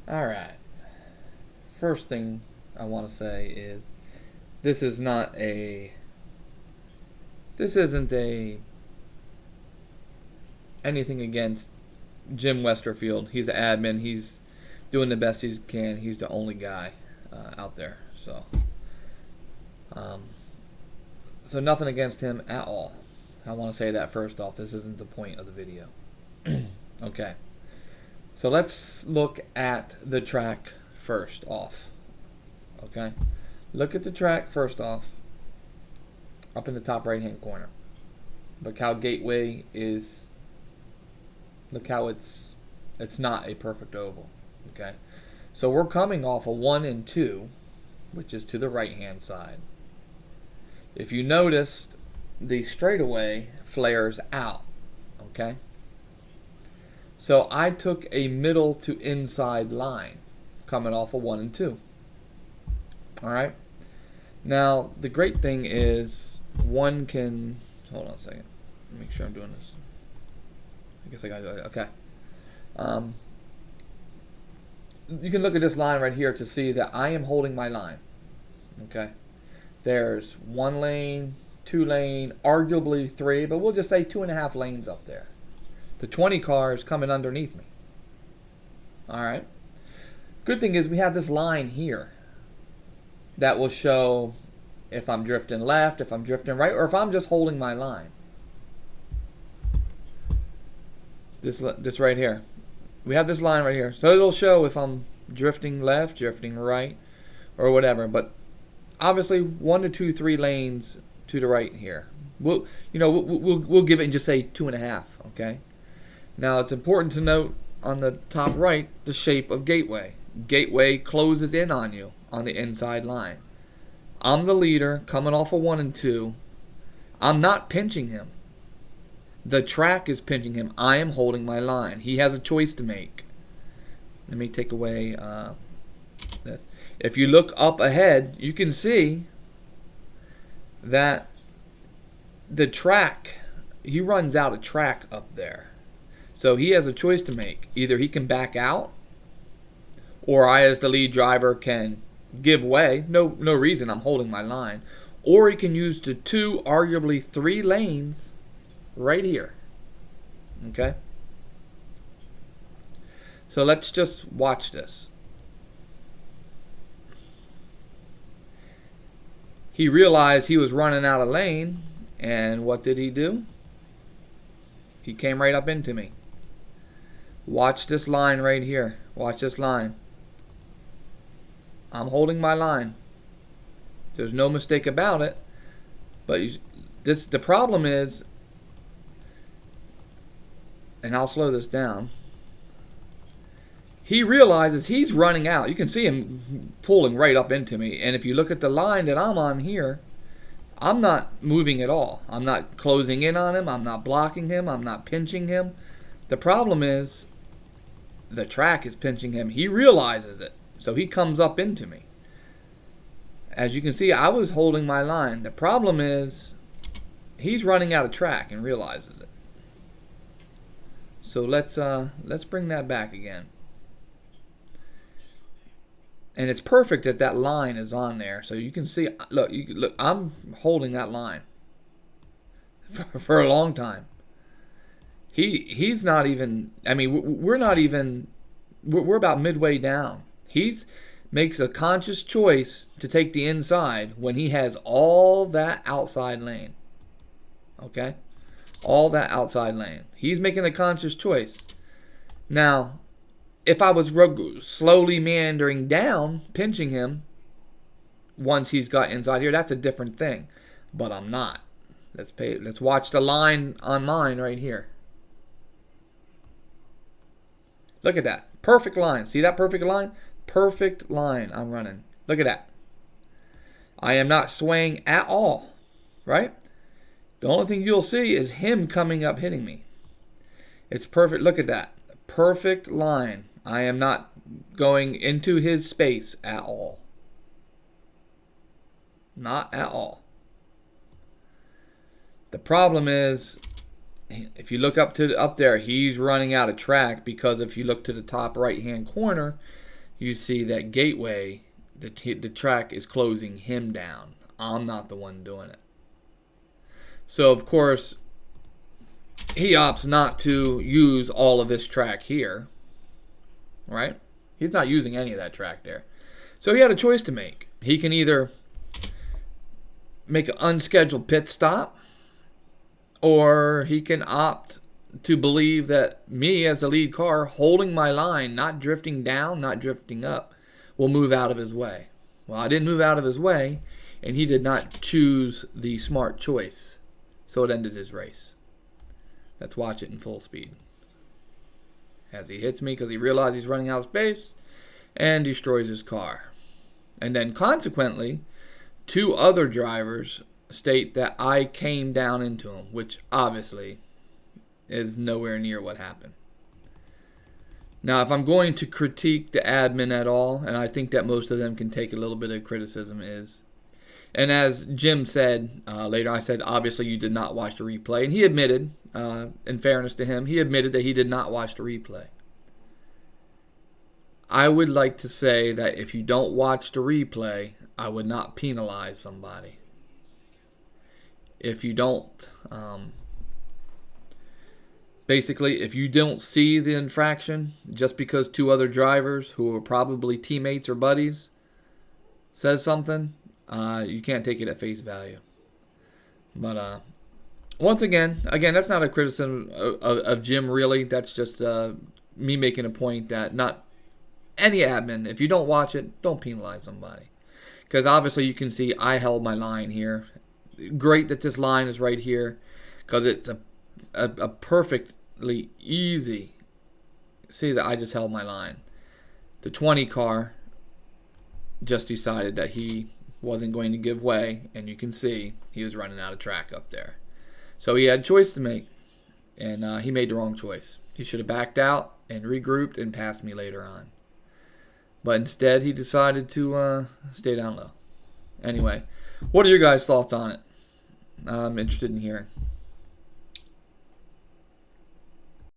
Alright. First thing I want to say is this is not a. This isn't a. Anything against Jim Westerfield. He's the admin. He's doing the best he can. He's the only guy out there. Um, so nothing against him at all. I want to say that first off. This isn't the point of the video. Okay. So let's look at the track first off. Okay. Look at the track first off. Up in the top right hand corner. Look how Gateway is. Look how it's not a perfect oval. Okay. So we're coming off a 1 and 2, which is to the right hand side. If you noticed, the straightaway flares out. Okay. So I took a middle to inside line coming off a 1 and 2. Alright. Now the great thing is one can hold on a second. Make sure I'm doing this. I guess I got it. Okay. You can look at this line right here to see that I am holding my line. Okay. There's 1 lane, 2 lane, arguably 3, but we'll just say 2.5 lanes up there. The 20 cars coming underneath me. Alright. Good thing is we have this line here that will show if I'm drifting left, if I'm drifting right, or if I'm just holding my line. This right here. We have this line right here. So it'll show if I'm drifting left, drifting right, or whatever. But obviously 1 to 2, 3 lanes to the right here. We'll give it and just say 2.5, okay? Now it's important to note on the top right the shape of Gateway. Gateway closes in on you on the inside line. I'm the leader coming off a 1 and 2. I'm not pinching him. The track is pinching him. I am holding my line. He has a choice to make. Let me take away this. If you look up ahead, you can see that the track, he runs out of track up there. So he has a choice to make. Either he can back out, or I as the lead driver can give way. No reason, I'm holding my line. Or he can use the 2, arguably 3 lanes right here. Okay? So let's just watch this. He realized he was running out of lane, and what did he do? He came right up into me. Watch this line right here. Watch this line. I'm holding my line. There's no mistake about it. But the problem is, and I'll slow this down. He realizes he's running out. You can see him pulling right up into me. And if you look at the line that I'm on here, I'm not moving at all. I'm not closing in on him. I'm not blocking him. I'm not pinching him. The problem is the track is pinching him. He realizes it. So he comes up into me. As you can see, I was holding my line. The problem is he's running out of track and realizes it. So let's bring that back again. And it's perfect that that line is on there. So you can see, look, I'm holding that line for a long time. He's not even, I mean, we're not even, we're about midway down. He's makes a conscious choice to take the inside when he has all that outside lane. Okay? All that outside lane. He's making a conscious choice. Now, if I was slowly meandering down, pinching him, once he's got inside here, that's a different thing. But I'm not. Let's watch the line on mine right here. Look at that. Perfect line. See that perfect line? Perfect line I'm running. Look at that. I am not swaying at all. Right? The only thing you'll see is him coming up hitting me. It's perfect. Look at that. Perfect line. I am not going into his space at all. Not at all. The problem is, if you look up there, he's running out of track, because if you look to the top right hand corner, you see that Gateway, the track is closing him down. I'm not the one doing it. So, of course, he opts not to use all of this track here. Right? He's not using any of that track there. So he had a choice to make. He can either make an unscheduled pit stop, or he can opt to believe that me as the lead car, holding my line, not drifting down, not drifting up, will move out of his way. Well, I didn't move out of his way, and he did not choose the smart choice. So it ended his race. Let's watch it in full speed. As he hits me because he realized he's running out of space and destroys his car. And then consequently, 2 other drivers state that I came down into him, which obviously is nowhere near what happened. Now, if I'm going to critique the admin at all, and I think that most of them can take a little bit of criticism, is, and as Jim said later, I said, obviously you did not watch the replay. And he admitted, in fairness to him, he admitted that he did not watch the replay. I would like to say that if you don't watch the replay, I would not penalize somebody. If you don't, basically, if you don't see the infraction, just because 2 other drivers who are probably teammates or buddies says something, you can't take it at face value. But once again, that's not a criticism of Jim, really. That's just me making a point that not any admin, if you don't watch it, don't penalize somebody. Because obviously you can see I held my line here. Great that this line is right here, because it's a perfectly easy. See that I just held my line. The 20 car just decided that he wasn't going to give way, and you can see he was running out of track up there. So he had a choice to make, and he made the wrong choice. He should have backed out and regrouped and passed me later on. But instead, he decided to stay down low. Anyway, what are your guys' thoughts on it? I'm interested in hearing.